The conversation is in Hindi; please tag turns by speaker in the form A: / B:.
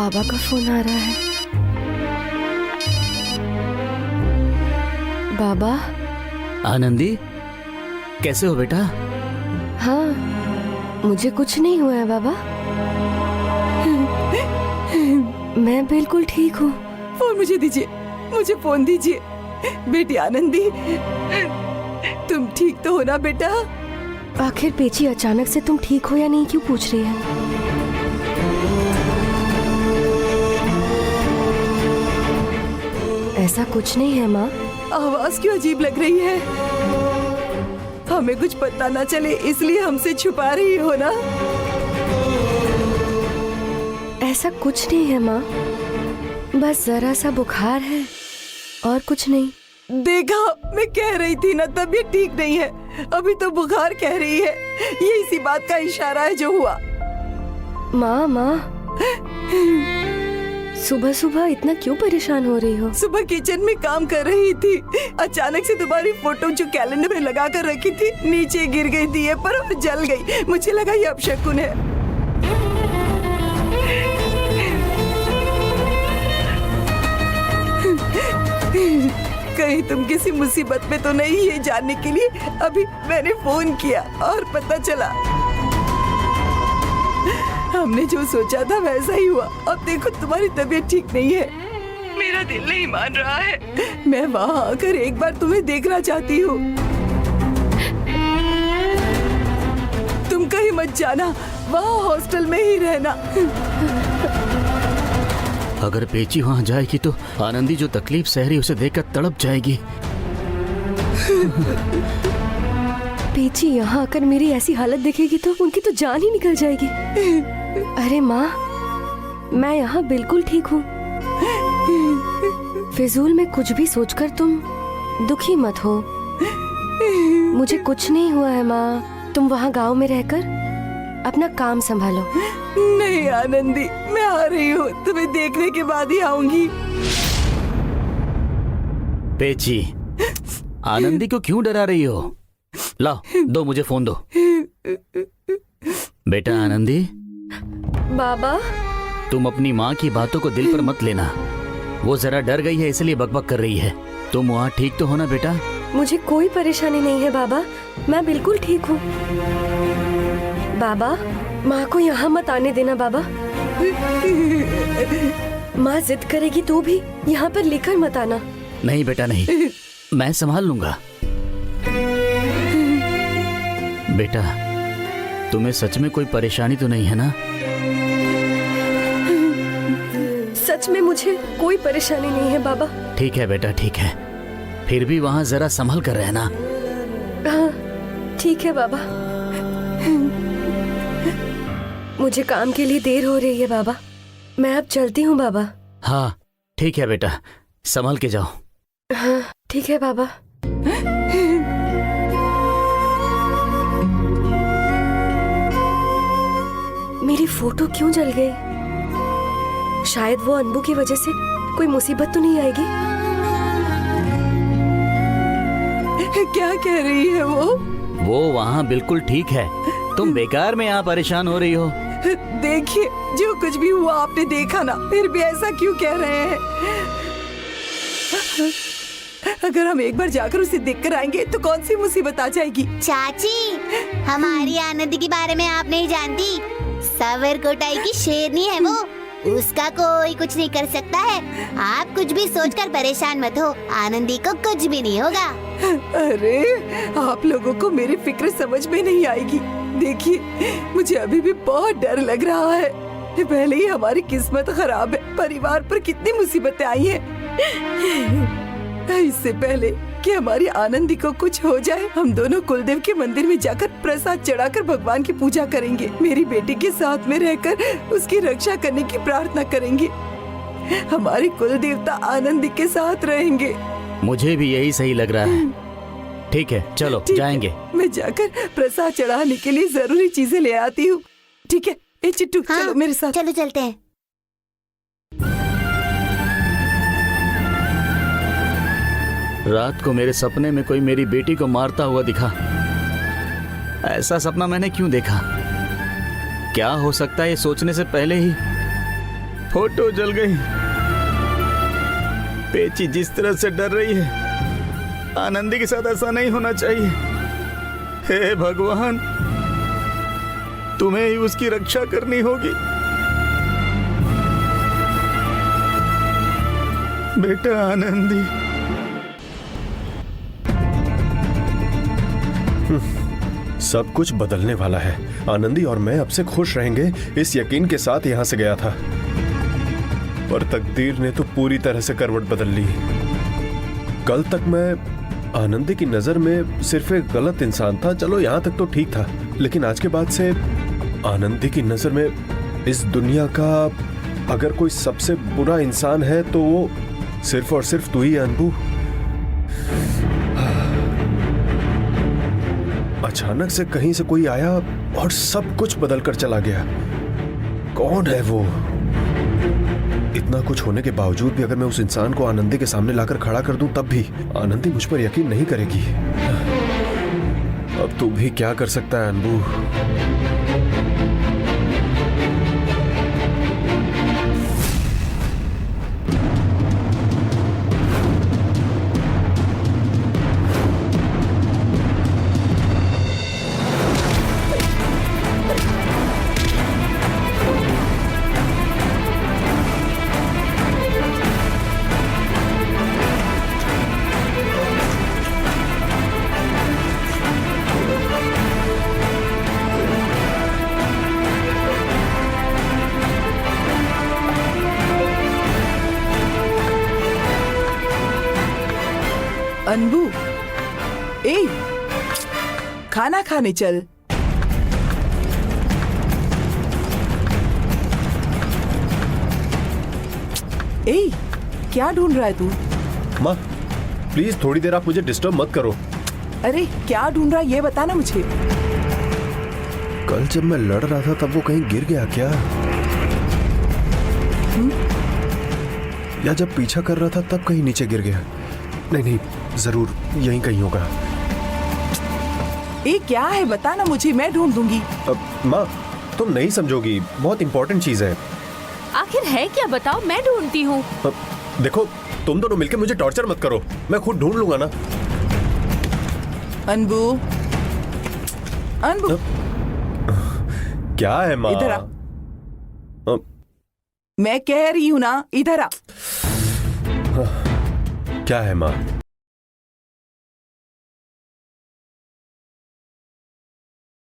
A: बाबा का फोन आ रहा है। बाबा।
B: आनंदी, कैसे हो बेटा?
A: हाँ, मुझे कुछ नहीं हुआ है बाबा। मैं बिल्कुल ठीक हूँ।
C: फोन मुझे दीजिए, मुझे फोन दीजिए। बेटी आनंदी, तुम ठीक तो हो ना बेटा?
A: आखिर पेची अचानक से तुम ठीक हो या नहीं क्यों पूछ रही है? ऐसा कुछ नहीं है माँ।
C: आवाज क्यों अजीब लग रही है? हमें कुछ पता ना चले इसलिए हमसे छुपा रही हो ना?
A: ऐसा कुछ नहीं है माँ, बस जरा सा बुखार है और कुछ नहीं।
C: देखा, मैं कह रही थी ना तबीयत ठीक नहीं है। अभी तो बुखार कह रही है। ये इसी बात का इशारा है जो हुआ।
A: माँ सुबह सुबह इतना क्यों परेशान हो रही हो?
C: सुबह किचन में काम कर रही थी, अचानक से तुम्हारी फोटो जो कैलेंडर में लगा कर रखी थी नीचे गिर गई दिए पर और जल गई। मुझे लगा ये अपशकुन है। कहीं तुम किसी मुसीबत में तो नहीं, ये जानने के लिए अभी मैंने फोन किया और पता चला हमने जो सोचा था वैसा ही हुआ। अब देखो तुम्हारी तबीयत ठीक नहीं है। मेरा दिल नहीं मान रहा है। मैं वहाँ आकर एक बार तुम्हें देखना चाहती हूँ। तुम कहीं मत जाना, वहाँ हॉस्टल में ही रहना।
B: अगर पेची वहां जाएगी तो आनंदी जो तकलीफ सह रही उसे देखकर तड़प जाएगी।
A: पेची यहाँ आकर मेरी ऐसी हालत देखेगी तो उनकी तो जान ही निकल जाएगी। अरे माँ, मैं यहाँ बिल्कुल ठीक हूँ। फिजूल में कुछ भी सोचकर तुम दुखी मत हो। मुझे कुछ नहीं हुआ है माँ। तुम वहाँ गांव में रहकर अपना काम संभालो।
C: नहीं आनंदी, मैं आ रही हूँ, तुम्हें देखने के बाद ही आऊंगी।
B: पेची, आनंदी को क्यों डरा रही हो? लाओ, दो मुझे फोन दो। बेटा आनंदी,
A: बाबा।
B: तुम अपनी माँ की बातों को दिल पर मत लेना। वो जरा डर गई है इसलिए बकबक कर रही है। तुम वहाँ ठीक तो हो ना बेटा?
A: मुझे कोई परेशानी नहीं है बाबा, मैं बिल्कुल ठीक हूँ। बाबा, माँ को यहाँ मत आने देना बाबा। माँ जिद करेगी तो भी यहाँ पर लेकर मत आना।
B: नहीं बेटा नहीं, मैं संभाल लूंगा। बेटा, तुम्हें सच में कोई परेशानी तो नहीं है ना?
A: सच में मुझे कोई परेशानी नहीं है बाबा।
B: ठीक है बेटा, ठीक है। फिर भी वहाँ जरा संभल कर रहना।
A: हाँ, ठीक है बाबा। मुझे काम के लिए देर हो रही है बाबा, मैं अब चलती हूँ बाबा।
B: हाँ ठीक है बेटा, संभल के जाओ।
A: हाँ ठीक है बाबा। मेरी फोटो क्यों जल गई? शायद वो अनबू की वजह से कोई मुसीबत तो नहीं आएगी?
C: क्या कह रही है वो?
B: वो वहाँ बिल्कुल ठीक है। तुम बेकार में यहाँ परेशान हो रही हो।
C: देखिए, जो कुछ भी हुआ आपने देखा ना, फिर भी ऐसा क्यों कह रहे हैं? अगर हम एक बार जाकर उसे देखकर आएंगे तो कौन सी मुसीबत आ जाएगी?
D: चाची, हमारी आनंदी के बारे में आप नहीं जानती। सवर कोटाई की शेरनी है वो, उसका कोई कुछ नहीं कर सकता है। आप कुछ भी सोचकर परेशान मत हो, आनंदी को कुछ भी नहीं होगा।
C: अरे, आप लोगों को मेरी फिक्र समझ में नहीं आएगी। देखिए, मुझे अभी भी बहुत डर लग रहा है। पहले ही हमारी किस्मत खराब है, परिवार पर कितनी मुसीबतें आई हैं। इससे पहले कि हमारी आनंदी को कुछ हो जाए, हम दोनों कुलदेव के मंदिर में जाकर प्रसाद चढ़ाकर भगवान की पूजा करेंगे। मेरी बेटी के साथ में रहकर उसकी रक्षा करने की प्रार्थना करेंगे। हमारे कुल देवता आनंदी के साथ रहेंगे।
B: मुझे भी यही सही लग रहा है। ठीक है, चलो जाएंगे।
C: मैं जाकर प्रसाद चढ़ाने के लिए जरूरी चीजें ले आती हूँ। ठीक है, ए चिट्टू,
D: हाँ,
C: चलो मेरे साथ।
D: चलो चलते हैं।
B: रात को मेरे सपने में कोई मेरी बेटी को मारता हुआ दिखा। ऐसा सपना मैंने क्यों देखा? क्या हो सकता है ये सोचने से पहले ही फोटो जल गई। पेची जिस तरह से डर रही है, आनंदी के साथ ऐसा नहीं होना चाहिए। हे भगवान, तुम्हें ही उसकी रक्षा करनी होगी। बेटा आनंदी।
E: सब कुछ बदलने वाला है। आनंदी और मैं अब से खुश रहेंगे, इस यकीन के साथ यहाँ से गया था, पर तकदीर ने तो पूरी तरह से करवट बदल ली। कल तक मैं आनंदी की नजर में सिर्फ एक गलत इंसान था। चलो यहाँ तक तो ठीक था, लेकिन आज के बाद से आनंदी की नजर में इस दुनिया का अगर कोई सबसे बुरा इंसान है तो वो सिर्फ और सिर्फ तू ही है अनबू। अचानक से कहीं से कोई आया और सब कुछ बदल कर चला गया। कौन है वो? इतना कुछ होने के बावजूद भी अगर मैं उस इंसान को आनंदी के सामने लाकर खड़ा कर दूं, तब भी आनंदी मुझ पर यकीन नहीं करेगी। अब तू भी क्या कर सकता है अनबू?
C: अनबू, ए, खाना खाने चल। ए, क्या ढूंढ रहा है तू?
E: माँ प्लीज थोड़ी देर आप मुझे डिस्टर्ब मत करो।
C: अरे क्या ढूंढ रहा है ये बता ना मुझे।
E: कल जब मैं लड़ रहा था तब वो कहीं गिर गया क्या? या जब पीछा कर रहा था तब कहीं नीचे गिर गया? नहीं, जरूर यहीं कहीं होगा।
C: ए क्या है बता ना मुझे, मैं ढूंढ दूंगी।
E: माँ तुम नहीं समझोगी, बहुत इंपॉर्टेंट चीज है।
F: आखिर है क्या बताओ, मैं ढूंढती हूँ।
E: देखो तुम दोनों मिलकर मुझे टॉर्चर मत करो, मैं खुद ढूंढ लूंगा ना।
C: अनबू, अनबू,
E: क्या है माँ?
C: इधर आ। मैं कह रही हूँ ना, इधर आ।
E: क्या है माँ?